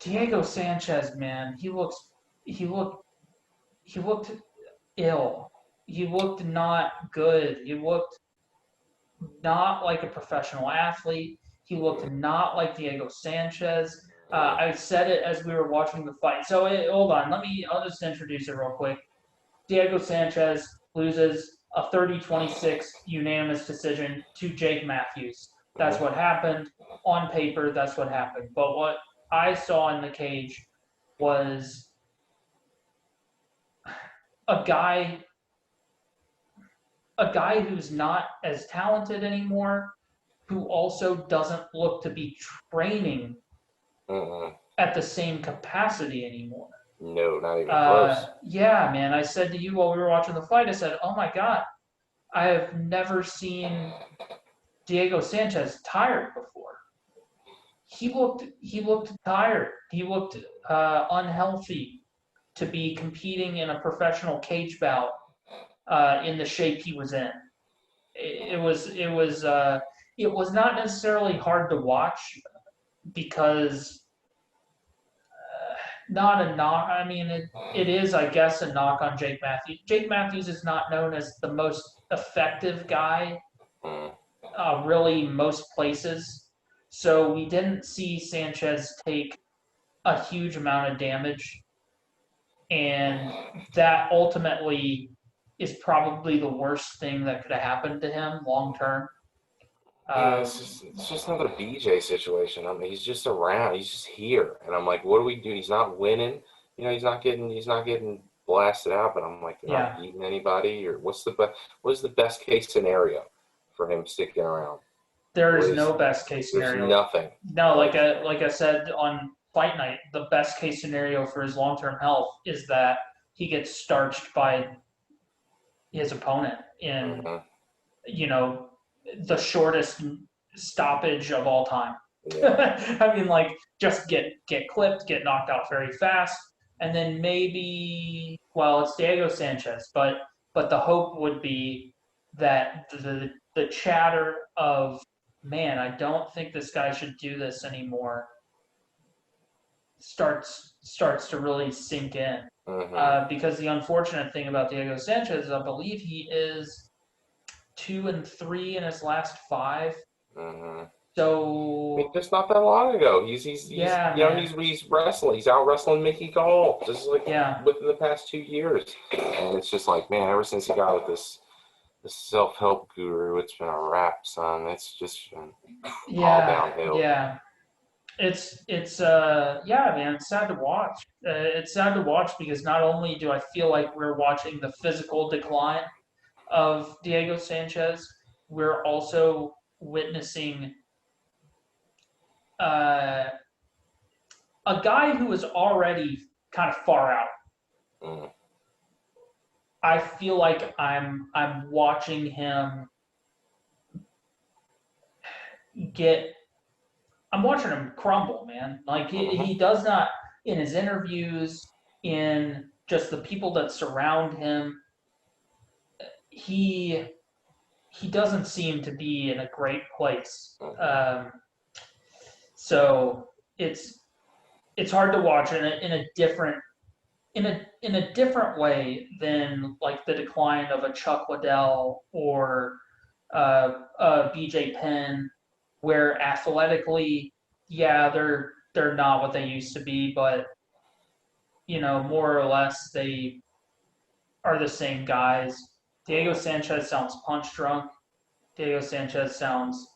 Diego Sanchez, man, he looked he looked ill. He looked not good. He looked not like a professional athlete. He looked not like Diego Sanchez. I said it as we were watching the fight. So hold on, I'll just introduce it real quick. Diego Sanchez loses a 30-26 unanimous decision to Jake Matthews. That's what happened. On paper, that's what happened. But what I saw in the cage was a guy who's not as talented anymore, who also doesn't look to be training at the same capacity anymore. No, not even close. Yeah, man. I said to you while we were watching the fight, I said, "Oh my God, I have never seen Diego Sanchez tired before. He looked tired. He looked unhealthy to be competing in a professional cage bout in the shape he was in. It was not necessarily hard to watch because not a knock. I mean, it is, I guess, a knock on Jake Matthews. Jake Matthews is not known as the most effective guy, really, most places. So we didn't see Sanchez take a huge amount of damage, and that ultimately is probably the worst thing that could have happened to him long term. Yeah, it's just another BJ situation. I mean, he's just around. He's just here, and I'm like, what do we do? He's not winning. You know, he's not getting blasted out. But I'm like, they're not beating anybody. Or what is the best case scenario for him sticking around? There is no best case scenario. There's nothing. No, like I said on fight night, the best case scenario for his long term health is that he gets starched by his opponent in the shortest stoppage of all time. Yeah. I mean, like, just get clipped, get knocked out very fast, and then maybe, well, it's Diego Sanchez, but the hope would be that the chatter of, man, I don't think this guy should do this anymore, starts to really sink in. Because the unfortunate thing about Diego Sanchez is I believe he is 2-3 in his last 5. So I mean, just not that long ago, he's wrestling. He's out wrestling Mickey Gall, just like within the past 2 years. And it's just like, man, ever since he got with this self-help guru, it's been a wrap, son. It's just been all downhill. Yeah. It's man, it's sad to watch. It's sad to watch because not only do I feel like we're watching the physical decline of Diego Sanchez, we're also witnessing a guy who is already kind of far out. I feel like I'm watching him I'm watching him crumble, man. Like he does not, in his interviews, in just the people that surround him, he doesn't seem to be in a great place. So it's hard to watch in a different way than like the decline of a Chuck Liddell or BJ Penn, where athletically, they're not what they used to be, but more or less they are the same guys. Diego Sanchez sounds punch drunk. Diego Sanchez sounds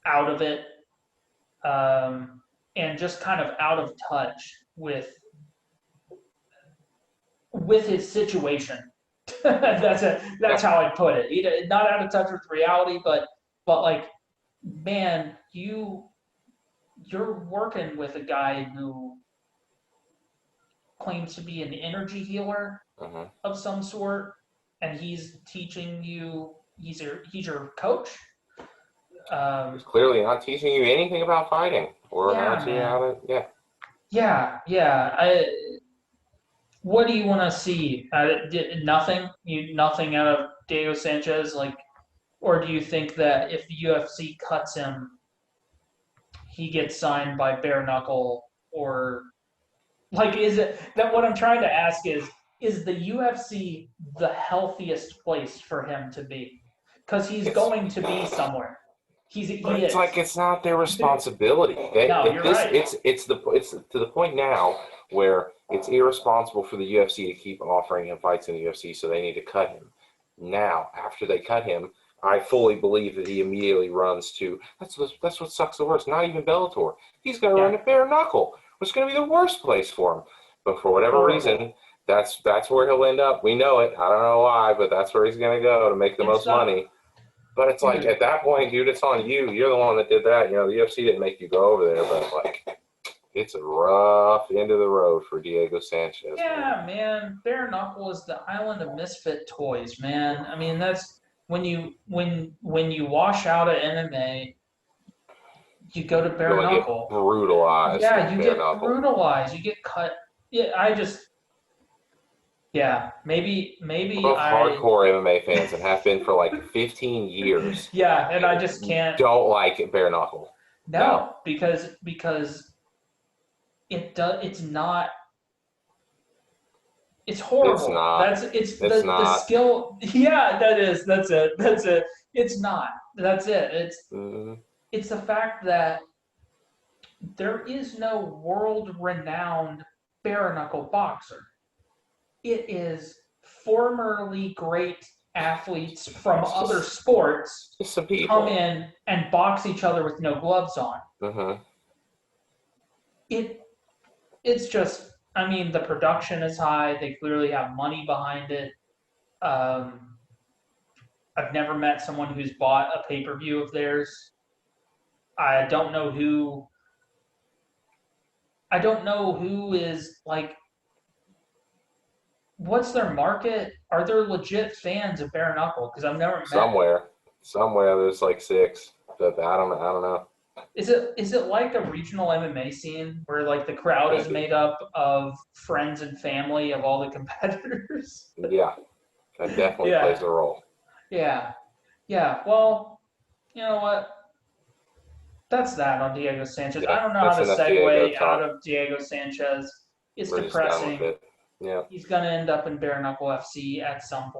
out of it, and just kind of out of touch with his situation. That's how I put it. Not out of touch with reality, but like, man, you're working with a guy who claims to be an energy healer of some sort, and he's teaching you. He's your coach. He's clearly not teaching you anything about fighting or how to. What do you want to see? Nothing. Nothing out of Diego Sanchez, like, or do you think that if the UFC cuts him, he gets signed by bare knuckle or like is it that what I'm trying to ask is the UFC the healthiest place for him to be? Because he's going to be somewhere. He it's is. like it's not their responsibility. No, you're right. It's to the point now where it's irresponsible for the UFC to keep offering him fights in the UFC, so they need to cut him. Now, after they cut him, I fully believe that he immediately runs to that's what sucks the worst. Not even Bellator. He's going to run to bare knuckle, which is going to be the worst place for him. But for whatever reason, that's where he'll end up. We know it. I don't know why, but that's where he's going to go to make the most money. But it's like, at that point, dude, it's on you. You're the one that did that. You know, the UFC didn't make you go over there, but, like, it's a rough end of the road for Diego Sanchez. Yeah, man. Bare knuckle is the island of misfit toys, man. I mean, that's when you wash out of MMA, you go to bare knuckle. Get brutalized. Yeah, you get brutalized. You get cut. Yeah, maybe both hardcore MMA fans and have been for like 15 years. Yeah, and I just can't. Don't like it bare knuckle. No, because it's not. It's horrible. It's not. It's the skill. Yeah, that's it. It's not. That's it. It's the fact that there is no world-renowned bare knuckle boxer. It is formerly great athletes from other sports come in and box each other with no gloves on. Mm-hmm. It's just, I mean, the production is high. They clearly have money behind it. I've never met someone who's bought a pay-per-view of theirs. I don't know who is like. What's their market? Are there legit fans of bare knuckle? Because I've never met somewhere there's like 6, but I don't know. Is it like a regional MMA scene where like the crowd is made up of friends and family of all the competitors? Yeah, that definitely plays a role. Yeah. Well, you know what? That's that on Diego Sanchez. I don't know how to segue out of Diego Sanchez. It's depressing. Yeah. He's going to end up in bare knuckle FC at some point.